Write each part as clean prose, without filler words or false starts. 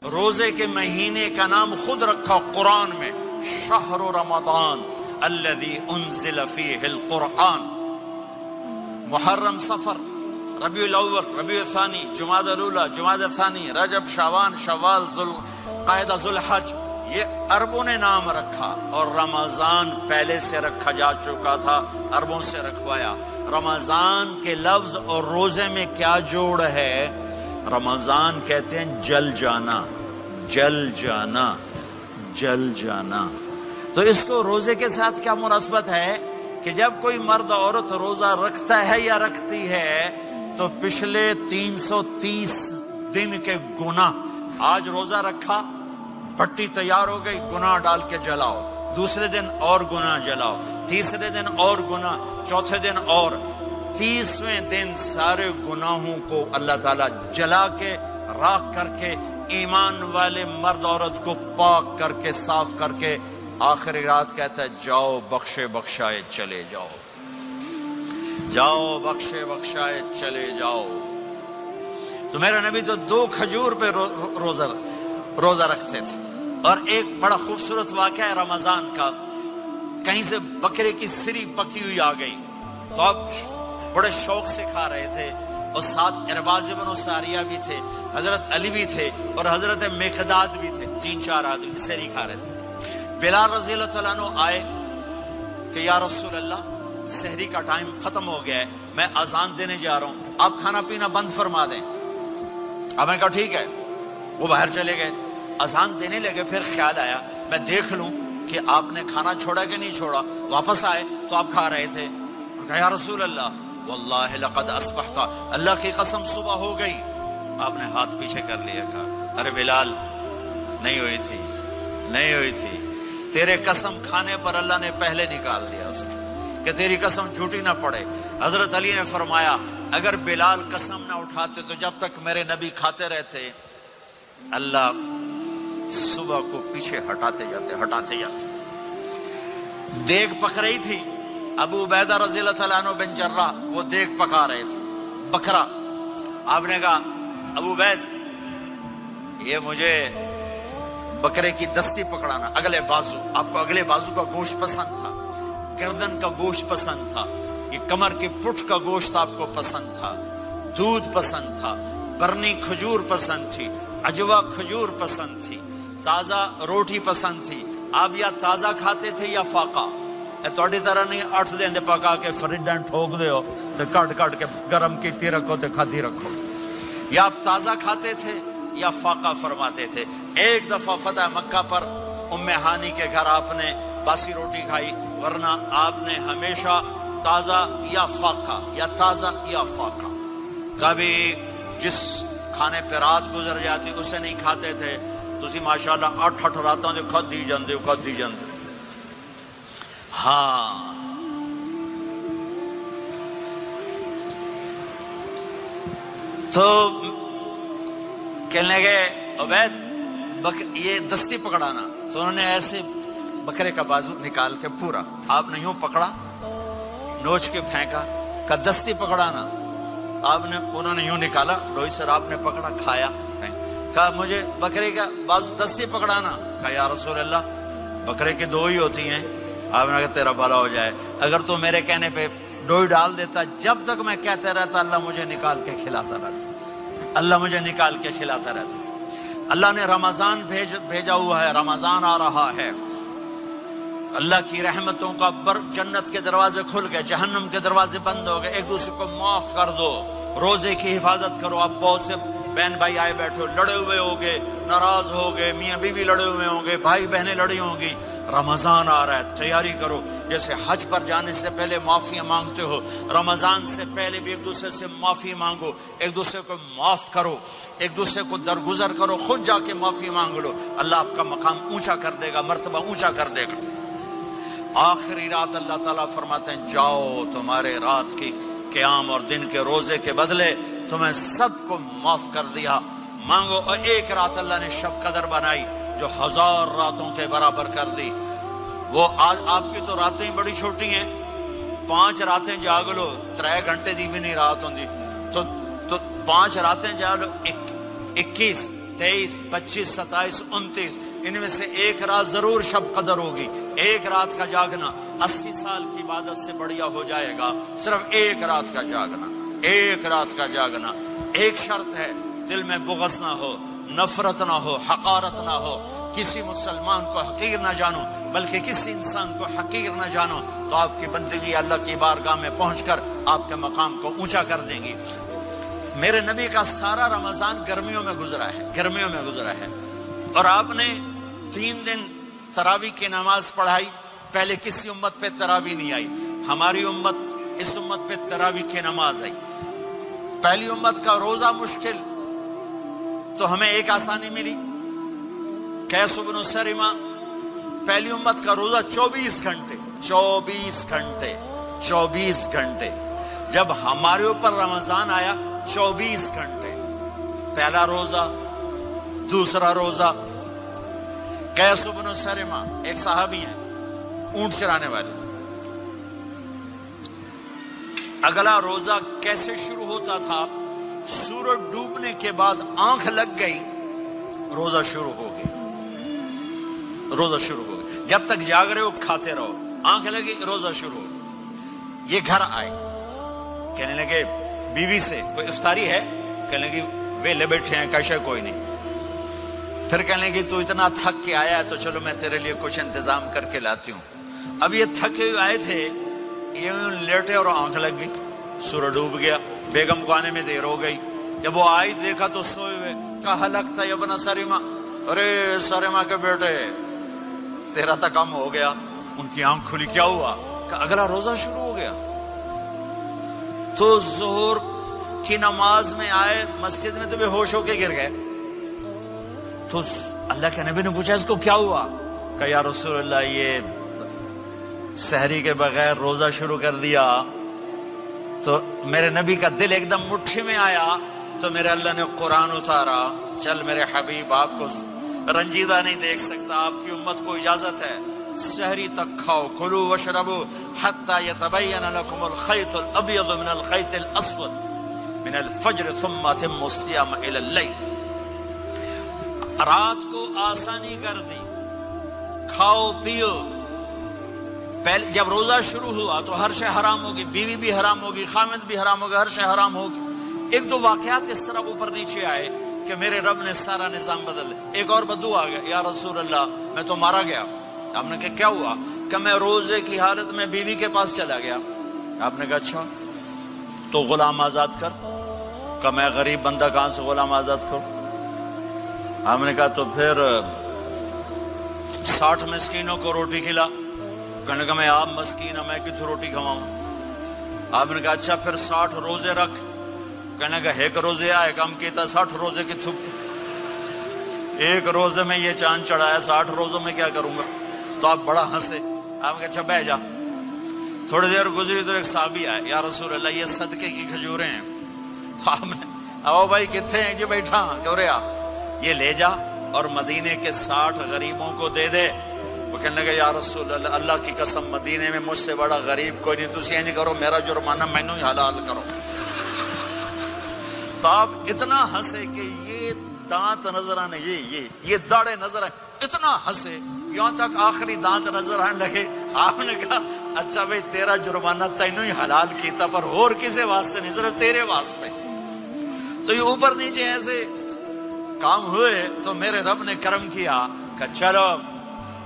روزے کے مہینے کا نام خود رکھا قرآن میں، شہر رمضان الذی انزل فیہ القرآن۔ محرم، صفر، ربیع الاول، ربیع الثانی، جمادی الاولی، جمادی الثانی، رجب، شعبان، شوال، ذوالقعدہ، ذوالحج، یہ عربوں نے نام رکھا، اور رمضان پہلے سے رکھا جا چکا تھا، عربوں سے رکھوایا۔ رمضان کے لفظ اور روزے میں کیا جوڑ ہے؟ رمضان کہتے ہیں جل جانا، جل جانا، جل جانا۔ تو اس کو روزے کے ساتھ کیا مناسبت ہے کہ جب کوئی مرد عورت روزہ رکھتا ہے یا رکھتی ہے تو پچھلے 330 دن کے گناہ، آج روزہ رکھا، بھٹی تیار ہو گئی، گناہ ڈال کے جلاؤ، دوسرے دن اور گناہ جلاؤ، تیسرے دن اور گناہ، چوتھے دن اور، 30ویں دن سارے گناہوں کو اللہ تعالیٰ جلا کے، راکھ کر کے، ایمان والے مرد عورت کو پاک کر کے، صاف کر کے، آخری رات کہتا ہے جاؤ بخشے بخشائے چلے جاؤ، جاؤ بخشے بخشائے چلے جاؤ۔ تو میرا نبی تو 2 کھجور پہ روزہ رکھتے تھے۔ اور ایک بڑا خوبصورت واقعہ ہے رمضان کا، کہیں سے بکرے کی سری پکی ہوئی آ گئی تو اب بڑے شوق سے کھا رہے تھے، اور ساتھ ارباز بن ساریہ بھی تھے، حضرت علی بھی تھے، اور حضرت مقداد بھی تھے، 3-4 آدمی سری کھا رہے تھے۔ بلال رضی اللہ تعالیٰ عنہ آئے کہ یا رسول اللہ سحری کا ٹائم ختم ہو گیا ہے، میں اذان دینے جا رہا ہوں، آپ کھانا پینا بند فرما دیں۔ اب میں کہا ٹھیک ہے، وہ باہر چلے گئے، اذان دینے لگے، پھر خیال آیا میں دیکھ لوں کہ آپ نے کھانا چھوڑا کہ نہیں چھوڑا۔ واپس آئے تو آپ کھا رہے تھے، کہا یا رسول اللہ واللہ لقد اصبحت، اللہ کی قسم صبح ہو گئی۔ آپ نے ہاتھ پیچھے کر لیا، کہا ارے بلال نہیں ہوئی تھی، نہیں ہوئی تھی، تیرے قسم کھانے پر اللہ نے پہلے نکال دیا اس کو کہ تیری قسم جھوٹی نہ پڑے۔ حضرت علی نے فرمایا اگر بلال قسم نہ اٹھاتے تو جب تک میرے نبی کھاتے رہتے اللہ صبح کو پیچھے ہٹاتے جاتے۔ دیگ پک رہی تھی، ابو عبیدہ رضی اللہ تعالیٰ عنہ بن جراح وہ دیگ پکا رہے تھے، بکرا۔ آپ نے کہا ابو عبید یہ مجھے بکرے کی دستی پکڑانا، اگلے بازو، آپ کو اگلے بازو کا گوشت پسند تھا، گردن کا گوشت پسند تھا، یہ کمر کی پٹھ کا گوشت آپ کو پسند تھا، دودھ پسند تھا، برنی کھجور پسند تھی، عجوا کھجور پسند تھی، تازہ روٹی پسند تھی۔ آپ یا تازہ کھاتے تھے یا فاقہ، توڑی طرح نہیں 8 دن دے پکا کے فریڈاں ٹھوک دے ہو تو کٹ کے گرم کیتی رکھو تو کھاتی رکھو، یا آپ تازہ کھاتے تھے یا فاقہ فرماتے تھے۔ ایک دفعہ فتح مکہ پر ام ہانی کے گھر آپ نے باسی روٹی کھائی، ورنہ آپ نے ہمیشہ تازہ یا فاقہ، یا تازہ یا فاقہ، کبھی جس کھانے پہ رات گزر جاتی اسے نہیں کھاتے تھے۔ تسی ماشاءاللہ 8 راتوں دے کھدی جاندے ہاں۔ تو کہنے لگے عبید یہ دستی پکڑانا، تو انہوں نے ایسے بکرے کا بازو نکال کے پورا آپ نے یوں پکڑا، نوچ کے پھینکا، کہا دستی پکڑانا، انہوں نے یوں نکالا ڈوئی سر، آپ نے پکڑا، کھایا، کہا مجھے بکرے کا بازو دستی پکڑانا، کہا یا رسول اللہ بکرے کی 2 ہی ہوتی ہیں۔ آپ نے کہا تیرا بھلا ہو جائے، اگر تو میرے کہنے پہ ڈوئی ڈال دیتا، جب تک میں کہتے رہتا اللہ مجھے نکال کے کھلاتا رہتا، اللہ مجھے نکال کے کھلاتا رہتا۔ اللہ نے رمضان بھیجا ہوا ہے، رمضان آ رہا ہے، اللہ کی رحمتوں کا جنت کے دروازے کھل گئے، جہنم کے دروازے بند ہو گئے، ایک دوسرے کو معاف کر دو، روزے کی حفاظت کرو۔ اب بہت سے بہن بھائی آئے بیٹھو، لڑے ہوئے ہوگے، ناراض ہو گئے، میاں بیوی لڑے ہوئے ہوں گے، بھائی بہنیں لڑی ہوں گی، رمضان آ رہا ہے، تیاری کرو۔ جیسے حج پر جانے سے پہلے معافیاں مانگتے ہو، رمضان سے پہلے بھی ایک دوسرے سے معافی مانگو، ایک دوسرے کو معاف کرو، ایک دوسرے کو درگزر کرو، خود جا کے معافی مانگ لو، اللہ آپ کا مقام اونچا کر دے گا، مرتبہ اونچا کر دے گا۔ آخری رات اللہ تعالیٰ فرماتے ہیں جاؤ، تمہارے رات کی قیام اور دن کے روزے کے بدلے تمہیں سب کو معاف کر دیا، مانگو۔ اور ایک رات اللہ نے شب قدر بنائی جو 1000 راتوں کے برابر کر دی۔ وہ آج آپ کی تو راتیں بڑی چھوٹی ہیں، 5 راتیں جاگ لو، 3 گھنٹے دی بھی نہیں رات ہوندی، تو 5 راتیں جاگ لو، 21 23, 25, 27, 29 ان میں سے ایک رات ضرور شب قدر ہوگی. ایک رات کا جاگنا 80 سال کی عبادت سے بڑھیا ہو جائے گا. صرف ایک رات کا جاگنا, ایک رات کا جاگنا. ایک شرط ہے, دل میں بغض نہ ہو, نفرت نہ ہو, حقارت نہ ہو. کسی مسلمان کو حقیر نہ جانو, بلکہ کسی انسان کو حقیر نہ جانو, تو آپ کی بندگی اللہ کی بارگاہ میں پہنچ کر آپ کے مقام کو اونچا کر دیں گی. میرے نبی کا سارا رمضان گرمیوں میں گزرا ہے, گرمیوں میں گزرا ہے. اور آپ نے 3 دن تراویح کی نماز پڑھائی. پہلے کسی امت پہ تراویح نہیں آئی. ہماری امت, اس امت پہ تراویح کی نماز آئی. پہلی امت کا روزہ مشکل, تو ہمیں ایک آسانی ملی. قیس بن سرمہ, پہلی امت کا روزہ 24 گھنٹے, 24 گھنٹے, 24 گھنٹے. جب ہمارے اوپر رمضان آیا 24 گھنٹے. پہلا روزہ, دوسرا روزہ. قیس بن سرمہ ایک صحابی ہیں, اونٹ چرانے والے. اگلا روزہ کیسے شروع ہوتا تھا؟ سورج ڈوبنے کے بعد آنکھ لگ گئی, روزہ شروع ہو گیا. روزہ شروع ہو گیا. جب تک جاگ رہے ہو کھاتے رہو, آنکھ لگی روزہ شروع ہو گیا. یہ گھر آئے, کہنے لگے بیوی سے, کوئی افطاری ہے؟ کہنے لگے ویلے بیٹھے ہیں, کیسے کوئی نہیں. پھر کہنے لگے تو اتنا تھک کے آیا ہے تو چلو میں تیرے لیے کچھ انتظام کر کے لاتی ہوں. اب یہ تھکے ہوئے آئے تھے, یہ لیٹے اور آنکھ لگ گئی, سورج ڈوب گیا. بیگم کو آنے میں دیر ہو گئی. جب وہ آئی دیکھا تو سوئے ہوئے. کہا لگتا ہے ابن سرمہ, ارے سرمہ کے بیٹے تیرا تو کم ہو گیا. ان کی آنکھ کھلی, کیا ہوا؟ کہ اگلا روزہ شروع ہو گیا. تو ظہر کی نماز میں آئے مسجد میں تو بے ہوش ہو کے گر گئے. تو اللہ کے نبی نے پوچھا اس کو کیا ہوا؟ کہ یا رسول اللہ یہ سحری کے بغیر روزہ شروع کر دیا. تو میرے نبی کا دل ایک دم مٹھی میں آیا. تو میرے اللہ نے قرآن اتارا, چل میرے حبیب آپ کو رنجیدہ نہیں دیکھ سکتا, آپ کی امت کو اجازت ہے سحری تک کھاؤ, کلوا واشربوا حتی یتبین لکم الخیط الابیض من الخیط الاسود من الفجر ثم اتموا الصیام الی اللیل. رات کو آسانی کر دی, کھاؤ پیو. پہلے جب روزہ شروع ہوا تو ہر شے حرام ہوگی, بیوی بھی حرام ہوگی, خامد بھی حرام ہوگا, ہر شے حرام ہوگی. ایک دو واقعات اس طرح اوپر نیچے آئے کہ میرے رب نے سارا نظام بدل. ایک اور بدو آ گیا, یا رسول اللہ میں تو مارا گیا. آپ نے کہا کیا ہوا؟ کہ میں روزے کی حالت میں بیوی کے پاس چلا گیا. آپ نے کہا اچھا تو غلام آزاد کر. کہ میں غریب بندہ کہاں سے غلام آزاد کروں؟ آپ نے کہا تو پھر 60 مسکینوں کو روٹی کھلا. کہنے لگا میں آپ مسکین ہوں, میں کتوں روٹی کھواؤں؟ آپ نے کہا اچھا پھر 60 روزے رکھ. کہنے لگا ایک روزے آئے کم کیتا, 60 روزے کی تھک, ایک روزے میں یہ چاند چڑھایا, 60 روزوں میں کیا کروں گا؟ تو آپ بڑا ہنسے. آپ نے کہا اچھا بہ جا. تھوڑی دیر گزری تو ایک صحابی آئے, یا رسول اللہ یہ صدقے کی کھجوریں ہیں. تو آپ نے او بھائی کتنے ہیں؟ جی بیٹھا چورے آ, یہ لے جا اور مدینے کے 60 غریبوں کو دے دے. وہ کہنے لگا یا رسول اللہ اللہ کی قسم مدینے میں مجھ سے بڑا غریب کوئی نہیں, تسی نہیں کرو, میرا جرمانہ مینوں ہی حلال کرو. تو آپ اتنا ہنسے کہ یہ دانت نظر آنے, یہ داڑے نظر آئے, اتنا ہنسے یہاں تک آخری دانت نظر آنے لگے. آپ نے کہا اچھا بھائی تیرا جرمانہ تینوں ہی حلال کیتا, پر اور کسی واسطے نہیں, صرف تیرے واسطے. تو یہ اوپر نیچے ایسے کام ہوئے تو میرے رب نے کرم کیا کہ چلو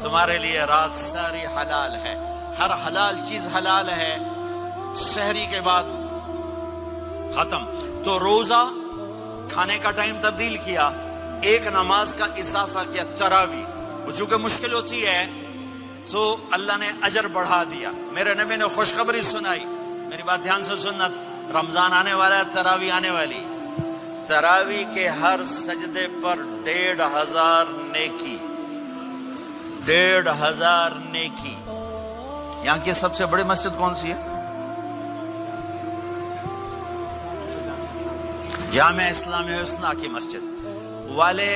تمہارے لیے رات ساری حلال ہے, ہر حلال چیز حلال ہے. سحری کے بعد ختم. تو روزہ کھانے کا ٹائم تبدیل کیا, ایک نماز کا اضافہ کیا, تراویح. وہ چونکہ مشکل ہوتی ہے تو اللہ نے اجر بڑھا دیا. میرے نبی نے خوشخبری سنائی, میری بات دھیان سے سننا, رمضان آنے والا ہے, تراویح آنے والی. تراویح کے ہر سجدے پر 1500 نیکی, 1500 نیکی. یہاں کی سب سے بڑی مسجد کون سی ہے؟ جامع اسلامی حسنہ کی مسجد والے.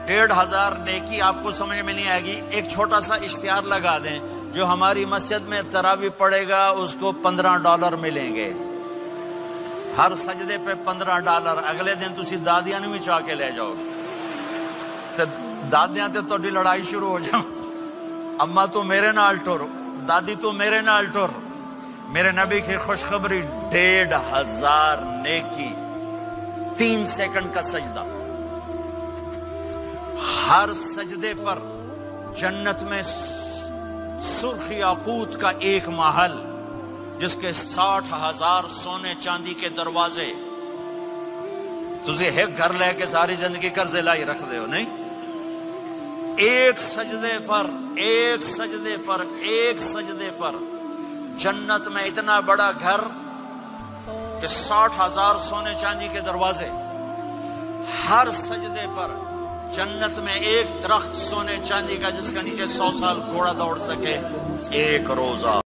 1500 نیکی آپ کو سمجھ میں نہیں آئے گی. ایک چھوٹا سا اشتہار لگا دیں, جو ہماری مسجد میں تراویح پڑے گا اس کو $15 ملیں گے, ہر سجدے پہ $15. اگلے دن تسی دادیاں بھی چاہ کے لے جاؤ. دادیاں تے تہاڈی لڑائی شروع ہو جائے، اما تو میرے نال ٹر، دادی تو میرے نال ٹر۔ میرے نبی کی خوشخبری 1500 نیکی، 3 سیکنڈ کا سجدہ، ہر سجدے پر جنت میں سرخ یاقوت کا ایک محل جس کے 60,000 سونے چاندی کے دروازے۔ تجھے ایک گھر لے کے ساری زندگی قرضے لائی رکھ دے ہو نہیں؟ ایک سجدے پر، ایک سجدے پر، ایک سجدے پر جنت میں اتنا بڑا گھر کہ 60,000 سونے چاندی کے دروازے، ہر سجدے پر جنت میں ایک درخت سونے چاندی کا جس کا نیچے 100 سال گھوڑا دوڑ سکے، ایک روزہ۔